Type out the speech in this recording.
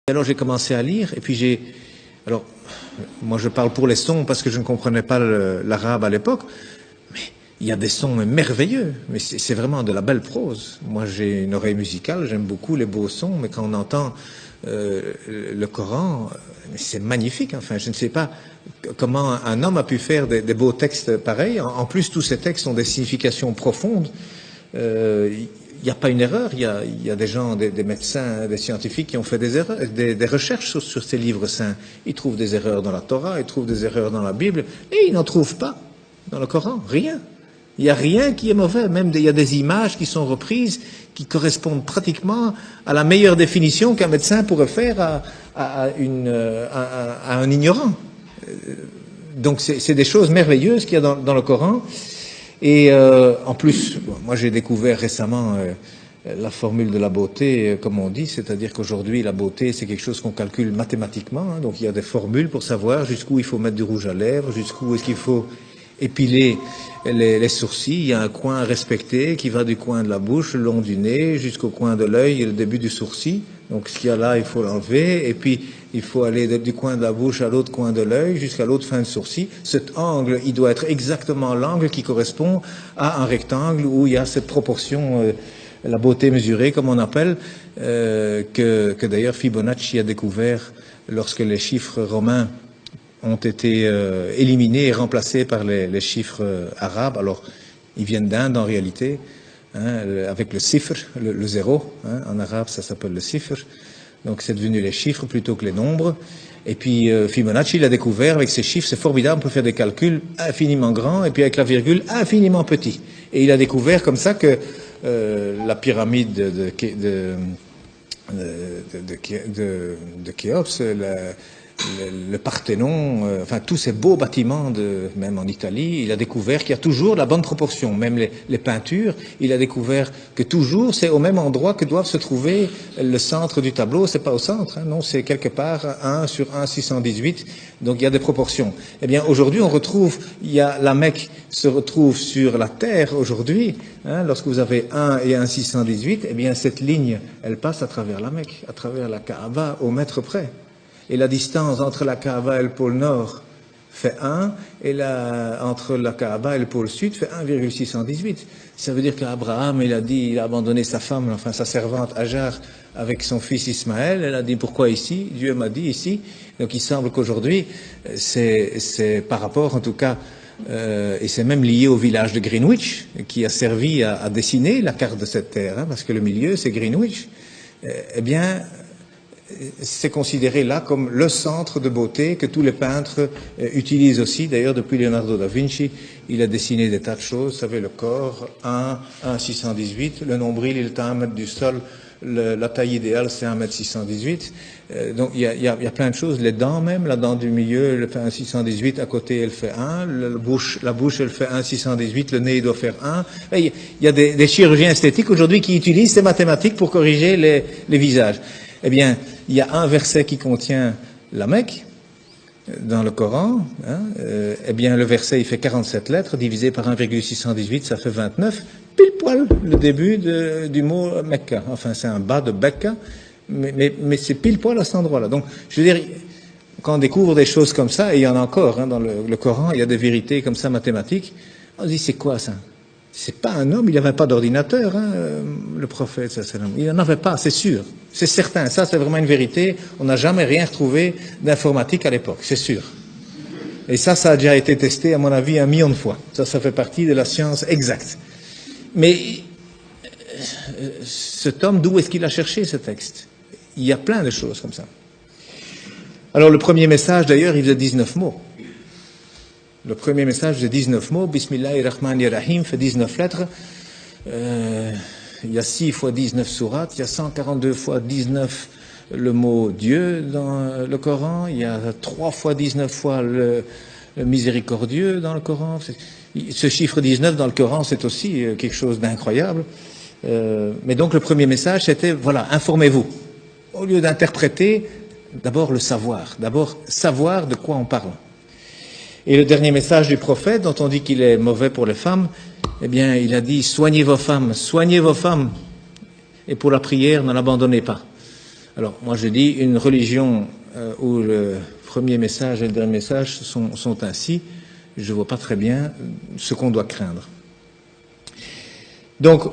Alors j'ai commencé à lire, et puis alors, moi je parle pour les sons parce que je ne comprenais pas l'arabe à l'époque, mais il y a des sons merveilleux, mais c'est vraiment de la belle prose. Moi j'ai une oreille musicale, j'aime beaucoup les beaux sons, mais quand on entend le Coran, c'est magnifique. Enfin, je ne sais pas comment un homme a pu faire des beaux textes pareils. En plus, tous ces textes ont des significations profondes. Il n'y a pas une erreur, il y a des gens, des médecins, des scientifiques qui ont fait des erreurs, des recherches sur ces livres saints. Ils trouvent des erreurs dans la Torah, ils trouvent des erreurs dans la Bible, et ils n'en trouvent pas dans le Coran, rien. Il n'y a rien qui est mauvais, même il y a des images qui sont reprises, qui correspondent pratiquement à la meilleure définition qu'un médecin pourrait faire à un ignorant. Donc c'est des choses merveilleuses qu'il y a dans le Coran. Et en plus, moi j'ai découvert récemment la formule de la beauté, comme on dit, c'est-à-dire qu'aujourd'hui la beauté c'est quelque chose qu'on calcule mathématiquement, hein, donc il y a des formules pour savoir jusqu'où il faut mettre du rouge à lèvres, jusqu'où est-ce qu'il faut épiler les sourcils, il y a un coin à respecter qui va du coin de la bouche, le long du nez, jusqu'au coin de l'œil et le début du sourcil. Donc ce qu'il y a là, il faut l'enlever, et puis il faut aller du coin de la bouche à l'autre coin de l'œil, jusqu'à l'autre fin de sourcil. Cet angle, il doit être exactement l'angle qui correspond à un rectangle où il y a cette proportion, la beauté mesurée, comme on appelle, que d'ailleurs Fibonacci a découvert lorsque les chiffres romains ont été éliminés et remplacés par les chiffres arabes. Alors, ils viennent d'Inde en réalité, hein, avec le sifr, le zéro, hein, en arabe ça s'appelle le sifr, donc c'est devenu les chiffres plutôt que les nombres. Et puis Fibonacci l'a découvert avec ces chiffres, c'est formidable, on peut faire des calculs infiniment grands et puis avec la virgule infiniment petit. Et il a découvert comme ça que la pyramide de Khéops, le Parthénon, enfin tous ces beaux bâtiments, même en Italie, il a découvert qu'il y a toujours la bonne proportion. Même les peintures, il a découvert que toujours c'est au même endroit que doivent se trouver le centre du tableau. C'est pas au centre, hein, non, c'est quelque part 1 sur 1,618. Donc il y a des proportions. Eh bien aujourd'hui on retrouve, la Mecque se retrouve sur la terre aujourd'hui. Hein, lorsque vous avez 1 et 1,618, eh bien cette ligne, elle passe à travers la Mecque, à travers la Kaaba au mètre près. Et la distance entre la Kaaba et le pôle Nord fait 1, et entre la Kaaba et le pôle Sud fait 1,618. Ça veut dire qu'Abraham, il a abandonné sa femme, enfin sa servante Hajar, avec son fils Ismaël. Elle a dit, pourquoi ici? Dieu m'a dit ici. Donc il semble qu'aujourd'hui, c'est par rapport en tout cas, et c'est même lié au village de Greenwich, qui a servi à dessiner la carte de cette terre, hein, parce que le milieu c'est Greenwich. Eh bien, c'est considéré là comme le centre de beauté que tous les peintres utilisent aussi. D'ailleurs, depuis Leonardo da Vinci, il a dessiné des tas de choses. Vous savez, le corps, 1,618, le nombril, il est à 1 mètre du sol, la taille idéale, c'est 1,618 m. Donc, il y a plein de choses. Les dents même, la dent du milieu, elle fait 1,618, à côté, elle fait 1. La bouche, elle fait 1,618, le nez, il doit faire 1. Et il y a des chirurgiens esthétiques aujourd'hui qui utilisent ces mathématiques pour corriger les visages. Eh bien, il y a un verset qui contient la Mecque dans le Coran. Hein, eh bien, le verset, il fait 47 lettres, divisé par 1,618, ça fait 29. Pile poil le début du mot Mecca. Enfin, c'est un bas de Becca, mais c'est pile poil à cet endroit-là. Donc, je veux dire, quand on découvre des choses comme ça, et il y en a encore hein, dans le Coran, il y a des vérités comme ça mathématiques, on se dit, c'est quoi ça? C'est pas un homme, il n'avait pas d'ordinateur, hein, le prophète, il n'en avait pas, c'est sûr, c'est certain, ça c'est vraiment une vérité, on n'a jamais rien retrouvé d'informatique à l'époque, c'est sûr. Et ça a déjà été testé, à mon avis, 1 million de fois. Ça fait partie de la science exacte. Mais cet homme, d'où est-ce qu'il a cherché ce texte? Il y a plein de choses comme ça. Alors le premier message, d'ailleurs, il faisait 19 mots. Le premier message de 19 mots, Bismillahirrahmanirrahim, fait 19 lettres. Il y a 6 fois 19 sourates, il y a 142 fois 19 le mot Dieu dans le Coran, il y a 3 fois 19 fois le miséricordieux dans le Coran. Ce chiffre 19 dans le Coran, c'est aussi quelque chose d'incroyable. Mais donc le premier message, c'était, voilà, informez-vous. Au lieu d'interpréter, d'abord le savoir. D'abord savoir de quoi on parle. Et le dernier message du prophète, dont on dit qu'il est mauvais pour les femmes, eh bien, il a dit, soignez vos femmes, et pour la prière, ne l'abandonnez pas. Alors, moi je dis, une religion où le premier message et le dernier message sont ainsi, je ne vois pas très bien ce qu'on doit craindre. Donc,